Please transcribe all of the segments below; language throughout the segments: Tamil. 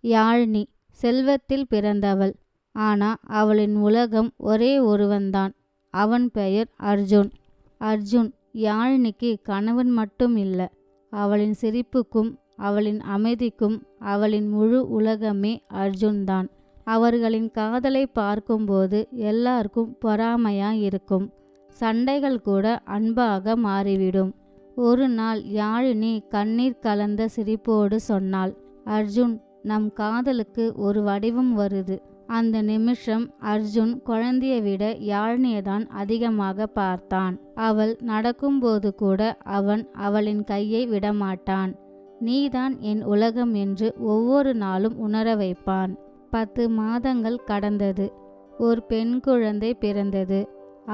யாழினி செல்வத்தில் பிறந்தவள். ஆனா அவளின் உலகம் ஒரே ஒருவன்தான். அவன் பெயர் அர்ஜுன். அர்ஜுன் யாழினிக்கு கணவன் மட்டும் இல்லை. அவளின் சிரிப்புக்கும் அவளின் அமைதிக்கும் அவளின் முழு உலகமே அர்ஜுன்தான். அவர்களின் காதலை பார்க்கும்போது எல்லாருக்கும் பொறாமையா இருக்கும். சண்டைகள் கூட அன்பாக மாறிவிடும். ஒரு நாள் யாழினி கண்ணீர் கலந்த சிரிப்போடு சொன்னாள், அர்ஜுன், நம் காதலுக்கு ஒரு வடிவம் வருது. அந்த நிமிஷம் அர்ஜுன் குழந்தையை விட யாழினியைதான் அதிகமாக பார்த்தான். அவள் நடக்கும்போது கூட அவன் அவளின் கையை விடமாட்டான். நீதான் என் உலகம் என்று ஒவ்வொரு நாளும் உணர வைப்பான். 10 மாதங்கள் கடந்தது. ஒரு பெண் குழந்தை பிறந்தது.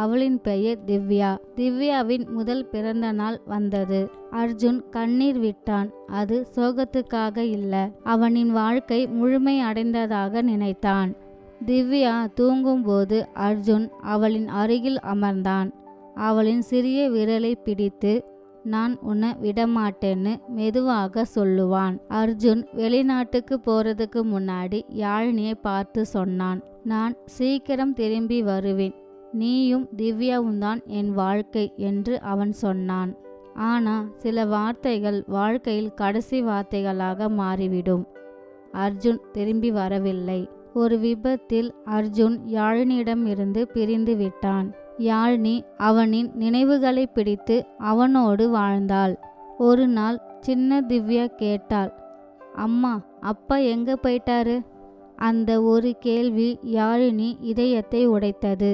அவளின் பெயர் திவ்யா. திவ்யாவின் முதல் பிறந்த நாள் வந்தது. அர்ஜுன் கண்ணீர் விட்டான். அது சோகத்துக்காக இல்ல, அவனின் வாழ்க்கை முழுமை அடைந்ததாக நினைத்தான். திவ்யா தூங்கும்போது அர்ஜுன் அவளின் அருகில் அமர்ந்தான். அவளின் சிறிய விரலை பிடித்து, நான் உன்னை விடமாட்டேன்னு மெதுவாக சொல்லுவான். அர்ஜுன் வெளிநாட்டுக்கு போறதுக்கு முன்னாடி யாழினியை பார்த்து சொன்னான், நான் சீக்கிரம் திரும்பி வருவேன். நீயும் திவ்யாவும் தான் என் வாழ்க்கை என்று அவன் சொன்னான். ஆனா சில வார்த்தைகள் வாழ்க்கையில் கடைசி வார்த்தைகளாக மாறிவிடும். அர்ஜுன் திரும்பி வரவில்லை. ஒரு விபத்தில் அர்ஜுன் யாழினியிடமிருந்து பிரிந்து விட்டான். யாழினி அவனின் நினைவுகளை பிடித்து அவனோடு வாழ்ந்தாள். ஒரு நாள் சின்ன திவ்யா கேட்டாள், அம்மா, அப்பா எங்க போயிட்டாரு? அந்த ஒரு கேள்வி யாழினி இதயத்தை உடைத்தது.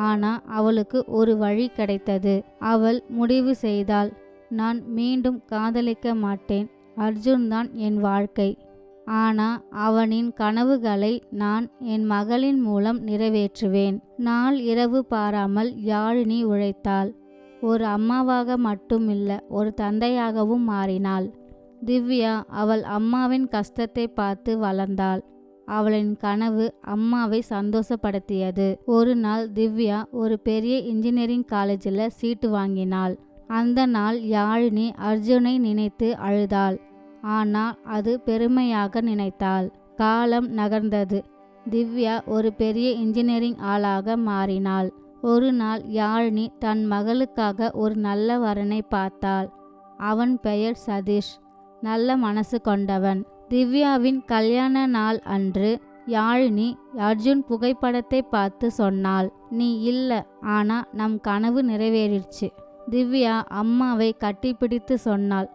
ஆனா அவளுக்கு ஒரு வழி கிடைத்தது. அவள் முடிவு செய்தாள், நான் மீண்டும் காதலிக்க மாட்டேன். அர்ஜுன் தான் என் வாழ்க்கை. ஆனா அவனின் கனவுகளை நான் என் மகளின் மூலம் நிறைவேற்றுவேன். நாள் இரவு பாராமல் யாழினி உழைத்தாள். ஒரு அம்மாவாக மட்டுமில்ல, ஒரு தந்தையாகவும் மாறினாள். திவ்யா அவள் அம்மாவின் கஷ்டத்தை பார்த்து வளர்ந்தாள். அவளின் கனவு அம்மாவை சந்தோஷப்படுத்தியது. ஒரு நாள் திவ்யா ஒரு பெரிய இன்ஜினியரிங் காலேஜில் சீட்டு வாங்கினாள். அந்த நாள் யாழினி அர்ஜுனை நினைத்து அழுதாள். ஆனால் அது பெருமையாக நினைத்தாள். காலம் நகர்ந்தது. திவ்யா ஒரு பெரிய இன்ஜினியரிங் ஆளாக மாறினாள். ஒரு நாள் யாழினி தன் மகளுக்காக ஒரு நல்ல வரனை பார்த்தாள். அவன் பெயர் சதீஷ். நல்ல மனசு கொண்டவன். திவ்யாவின் கல்யாண நாள் அன்று யாழினி அர்ஜுன் புகைப்படத்தை பார்த்து சொன்னாள், நீ இல்ல, ஆனா நம் கனவு நிறைவேறிடுச்சு. திவ்யா அம்மாவை கட்டிப்பிடித்து சொன்னாள்,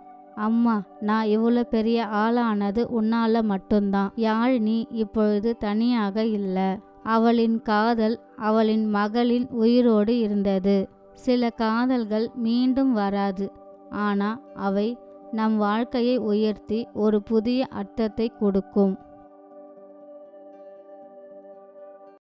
அம்மா, நான் இவ்வளோ பெரிய ஆளானது உன்னால மட்டும்தான். யாழினி இப்பொழுது தனியாக இல்லை. அவளின் காதல் அவளின் மகளின் உயிரோடு இருந்தது. சில காதல்கள் மீண்டும் வராது. ஆனா அவை நம் வாழ்க்கையை உயர்த்தி ஒரு புதிய அர்த்தத்தை கொடுக்கும்.